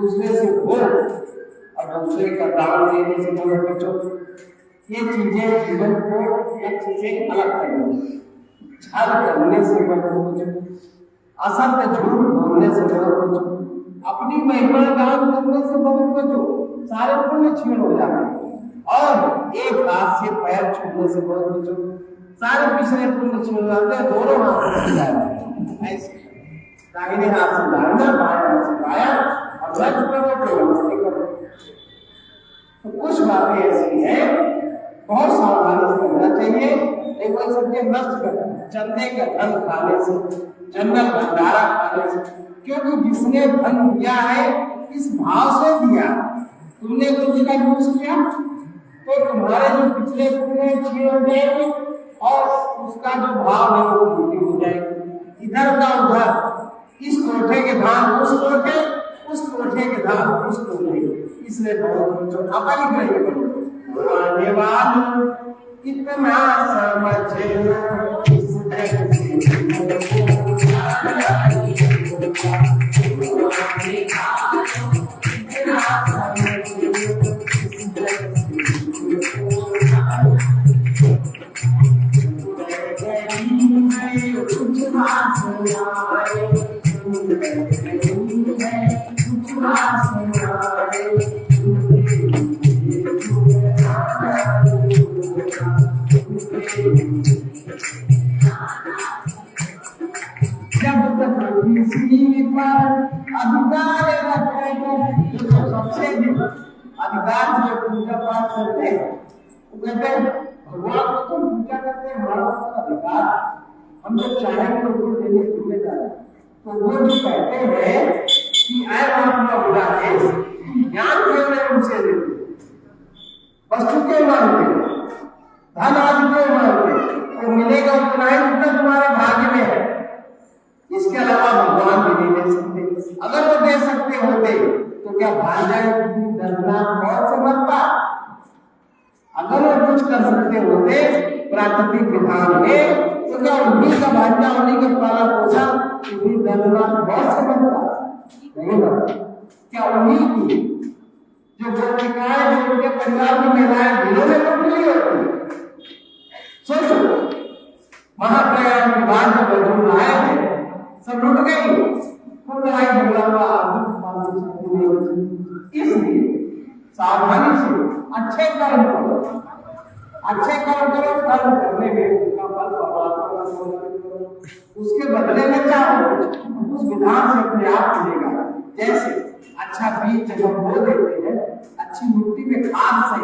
दूसरे से बोल और दूसरे का दान देने से बोल बचो। ये चीजें जीवन को एक चीजें अलग करेंगी। छल करने से बचो, असत्य झूठ बोलने से बचो, अपनी महिमा दान करने से बचो, सारे पुण्य क्षीण हो जाते हैं। और एक हाथ से पैर छूने से बचो, सारे पिछले पुण्य क्षीण हो जाते हैं। दोनों हाथ से ऐसे दाहिने हाथ से दाहिना, बाएं हाथ से बायां, और लक्ष्य करो तो नमस्ते करो। तो कुछ बातें ऐसी हैं, बहुत सावधानी से करना चाहिए। एक बार सबके नष्ट करना, चंदे का धन खाने से, जंगल भंडारा खाने से, क्योंकि जिसने धन दिया है इस भाव से दिया, तुमने कुछ का यूज किया तो तुम्हारे जो पिछले पुण्य क्षीण हो जाएंगे और उसका जो भाव है वो पूरी हो जाएगी। इधर का उधर, इस कोठे के धान उस कोठे, उस कोठे के धान उस कोठे, इसलिए बहुत अपन ग्रह करो। आने वालों इतना समझ लो, इस जग से अधिकार जो पूजा पाठ करते हैं वो कहते हैं भगवान को तो पूजा करते हैं, हमारा अधिकार, हम जब चाहेंगे तो वो देने की जिम्मेदार है। तो वो जो कहते हैं कि आए महात्मा बुला के ज्ञान क्यों नहीं उनसे देते, वस्तु क्यों मांगते, धन आदि क्यों मांगते, वो मिलेगा उतना ही जितना तुम्हारे भाग्य में है। इसके अलावा भगवान भी नहीं दे सकते। अगर वो दे सकते होते तो क्या भांजा डरना कौन समझता। अगर वो कुछ कर सकते होते प्राकृतिक विधान में तो क्या उन्हीं का भांजा, उन्हीं का पाला पोसा, उन्हीं डरना कौन समझता, नहीं करता। क्या उन्हीं की जो गोपिकाएं, जो उनके परिवार की महिलाएं जिन्होंने लुट ली होती। सोचो महाप्रयाण के बाद जब अर्जुन आए थे सब लुट गई, खूब लड़ाई झगड़ा हुआ, इसलिए सावधानी से अच्छे कर्म करो, अच्छे कर्म करो, कर्म करने में उसका फल परमात्मा, उसके बदले में चाहो उस विधान से अपने आप मिलेगा। जैसे अच्छा बीज जब हम बो देते हैं, अच्छी मिट्टी में खाद से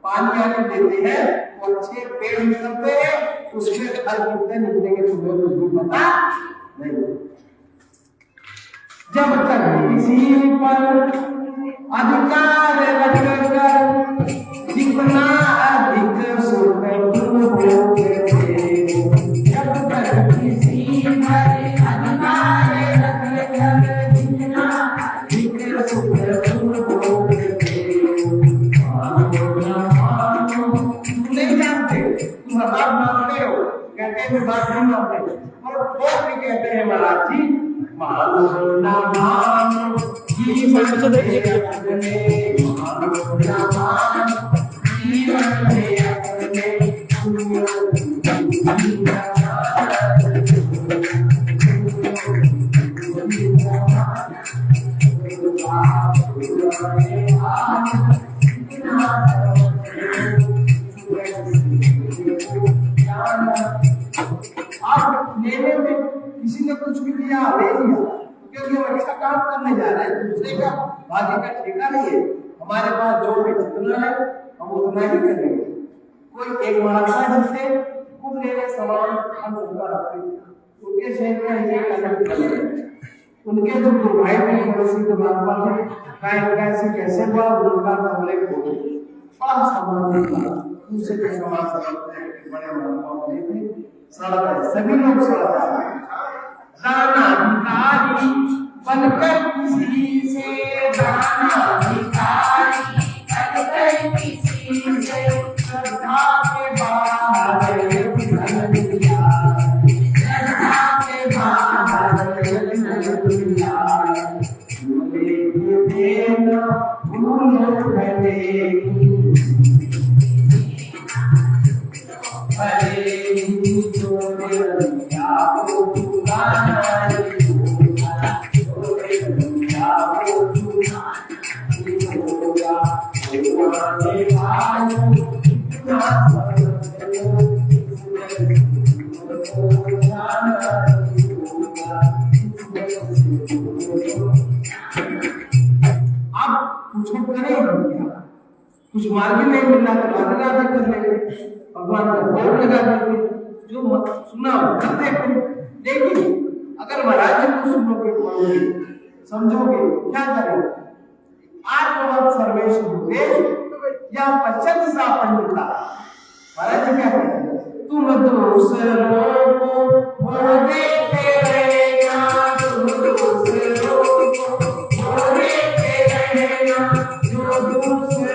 पानी आने देते हैं, वो अच्छे पेड़ निकलते हैं, उसके फल कितने निकलेंगे तुम्हें कुछ भी पता नहीं। जब तक किसी पर अधिकार रखकर जितना अधिक सुख भोगते, जब तक किसी पर अधिकार रखकर जितना अधिक सुख भोगते, नहीं जानते, तुम बात मानते हो, कहते हैं बात नहीं मानते, और बहुत भी कहते हैं महाराज जी मानो ना मानो जीवन में अपने, मानो ना मानो जीवन में अपने, आप लेने में किसी ने कुछ भी दिया ले लिया, क्योंकि हम अच्छा काम करने जा रहे हैं, दूसरे का भाग्य का ठेका नहीं है। हमारे पास जो भी जितना है हम उतना ही करेंगे। कोई एक महात्मा जिससे खूब लेने सवाल हम सबका रखते हैं, उनके शहर में ये अलग है, उनके जो भाई बहन प्रसिद्ध महात्मा थे, कैसे कैसे हुआ उनका कमरे को बड़ा सामान दूसरे के समान समझते हैं कि बड़े महात्मा बने थे। सड़क सभी लोग सड़क दाना भिखारी बनकर किसी से, दाना भिखारी बनकर किसी से, श्रद्धा के बाहर धन दिया, श्रद्धा के बाहर धन दिया, कुछ मार्ग नहीं मिल रहा तो राधे राधे कर लेंगे, भगवान का भोग लगा देंगे, जो सुना कर देंगे। लेकिन अगर महाराज जी को सुनोगे, पढ़ोगे, समझोगे, क्या करोगे? आत्मवत् सर्वेश भूतेषु या पश्चात सा पंडिता। महाराज जी क्या कहते हैं? तुम दूसरों को भोग देते रहना, तुम दूसरों को भोग देते रहना, जो दूसरों से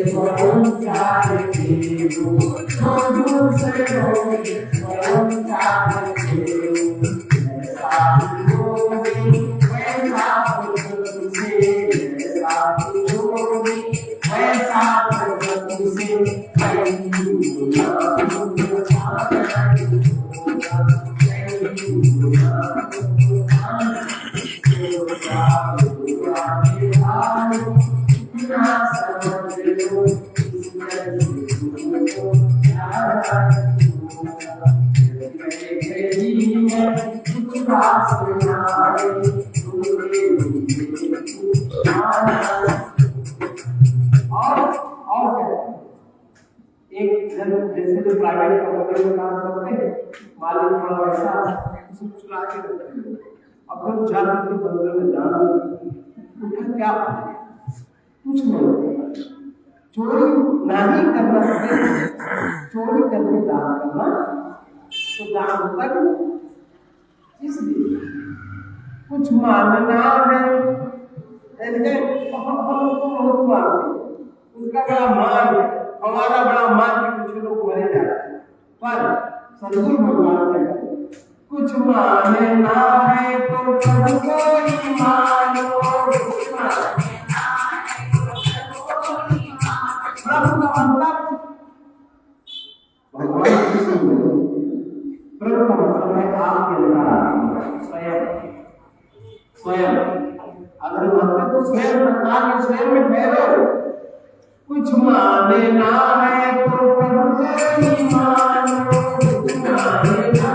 स्वयं चाहते हो, जो दूसरों से स्वयं चाहते हो, ऐसा होगी वैसा तुमसे, ऐसा होगी वैसा तुमसे, जैसे जो प्राइवेट कंपनी में काम करते हैं, मालिक थोड़ा पैसा चुरा के रखते हैं, अपन जान के बदले में जान उनका क्या कुछ नहीं, चोरी नहीं करना चाहिए, चोरी करके दान करना तो दान होता इसलिए कुछ मानना है, ऐसे बहुत मानते, उनका बड़ा मान है, हमारा बड़ा मान के कुछ लोग मरे जाते हैं, पर सदगुरु भगवान कहते कुछ मानना है तो प्रभु को ही मानो, कुछ मानना है तो प्रभु को ही मानो। प्रभु का मतलब भगवान कृष्ण, प्रभु का मतलब है आपके अंदर स्वयं, स्वयं अगर मतलब तो स्वयं प्रकार स्वयं में ठहरो। कुछ मानना है तो प्रभु को ही मानो, कुछ मानना है तो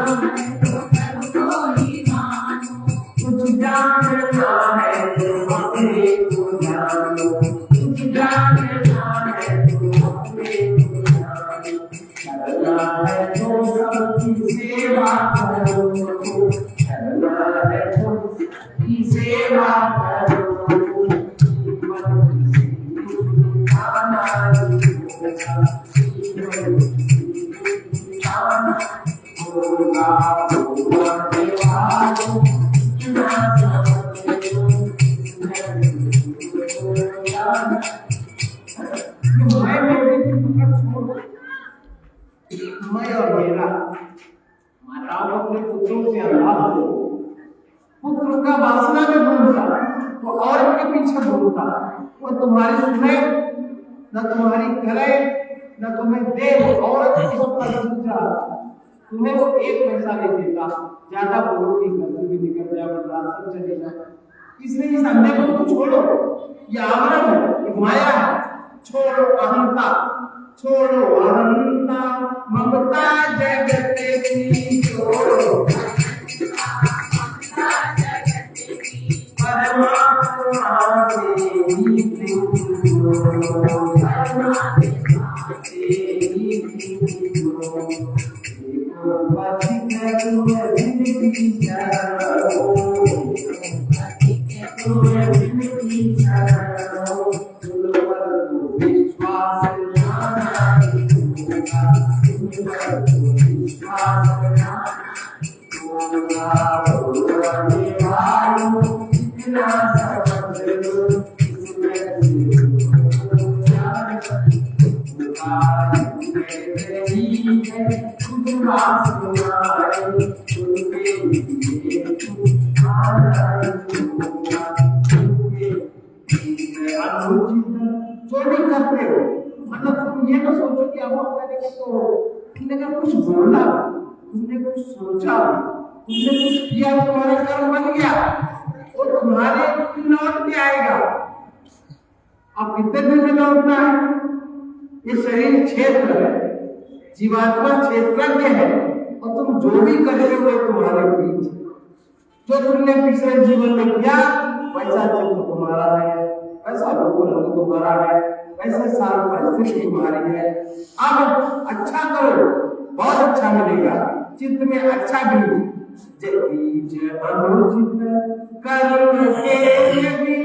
प्रभु को ही मानो, कुछ जानना है तो अपने को जानो, कुछ जानना है तो अपने को जानो, करना है तो सबकी सेवा करो, करना है तो सबकी सेवा करो, मैं और मेरा माताओं अपने पुत्रों से अल्लाह हो, पुत्र का वासना में ढूंढता तो और के पीछे ढूंढता, वो तुम्हारी सुने न तुम्हारी करे न तुम्हें दे, और तुम्हें वो एक पैसा नहीं देता, ज्यादा बोलोगी घर भी निकल जाए, रास्ता चले जाए। इसलिए इस अंधे को छोड़ो, ये आवरण है, ये माया है, छोड़ो अहंता, छोड़ो अहंता, ममता जगत की छोड़ो, परमात्मा तेरी चोरी करते हो, मतलब तुम ये तो सोचो कि अब मैंने तुमने कुछ बोला, तुमने कुछ सोचा, तुमने कुछ किया, तुम्हारा कर्म बन गया, वो तुम्हारे लौट के आएगा। अब कितने दिन में लौटना है? ये शरीर क्षेत्र है, जीवात्मा क्षेत्रज्ञ है, और तुम जो भी करते हो तुम्हारे बीच, जो तुमने पिछले जीवन में किया वैसा चित्त तुम्हारा है, वैसा रूप रंग तुम्हारा है, वैसे सारी परिस्थिति तुम्हारी है। अब अच्छा करो, बहुत अच्छा मिलेगा, चित्त में अच्छा भी। बीज अनुचित कर्म के भी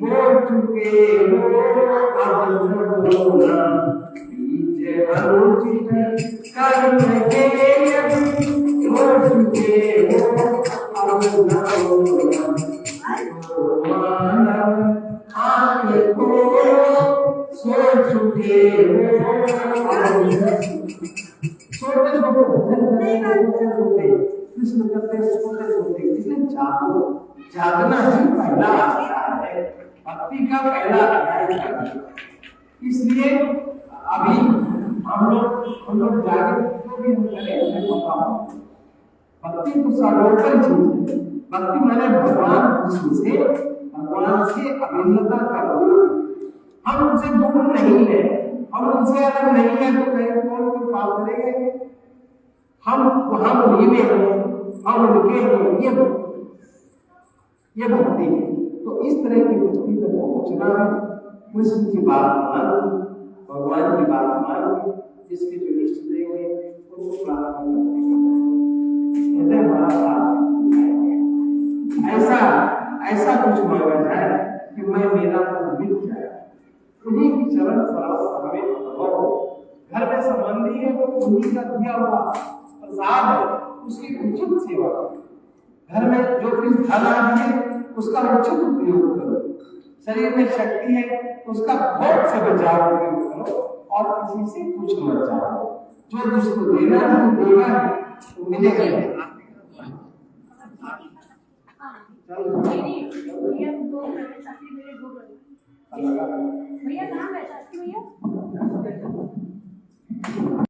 हो चुके हो, अब बोलना बीज अनुचित कर्म के भी हो चुके हो, अब बोलना मानव आंख खोलो सो चुके हो। छोटे छोटे कृष्ण करते छोटे छोटे, इसलिए जागो, जागना ही पहला अध्याय है, भक्ति का पहला अध्याय। इसलिए अभी हम लोग जागे तो भी हम करें भक्ति को सर्वोपरि चीज है। भक्ति माने भगवान से अभिन्नता करो। हम उनसे दूर नहीं है, हम उनसे अलग नहीं है, तो कहीं कौन कोई पाप करेंगे? हम उन्हीं में हैं, हम उनके हैं, ये भक्ति है। तो इस तरह की भक्ति तक पहुंचना है। कृष्ण की बात मान, भगवान की बात मान, जिसके जो इष्ट देव है उनको प्रार्थना करने का ऐसा कुछ मांगा जाए कि मैं मेरा मन मिट जाए, उन्हीं की चरण सराव हमें अनुभव हो। घर में संबंधी है वो उन्हीं का दिया हुआ प्रसाद है, उसकी उचित सेवा करो। घर में जो कुछ धन आदि है उसका उचित उपयोग करो। शरीर में शक्ति है उसका बहुत से बचाव उपयोग करो, और किसी से कुछ मत चाहो। जो जिसको देना है वो देगा है, वो मिलेगा। भैया नाम है भैया।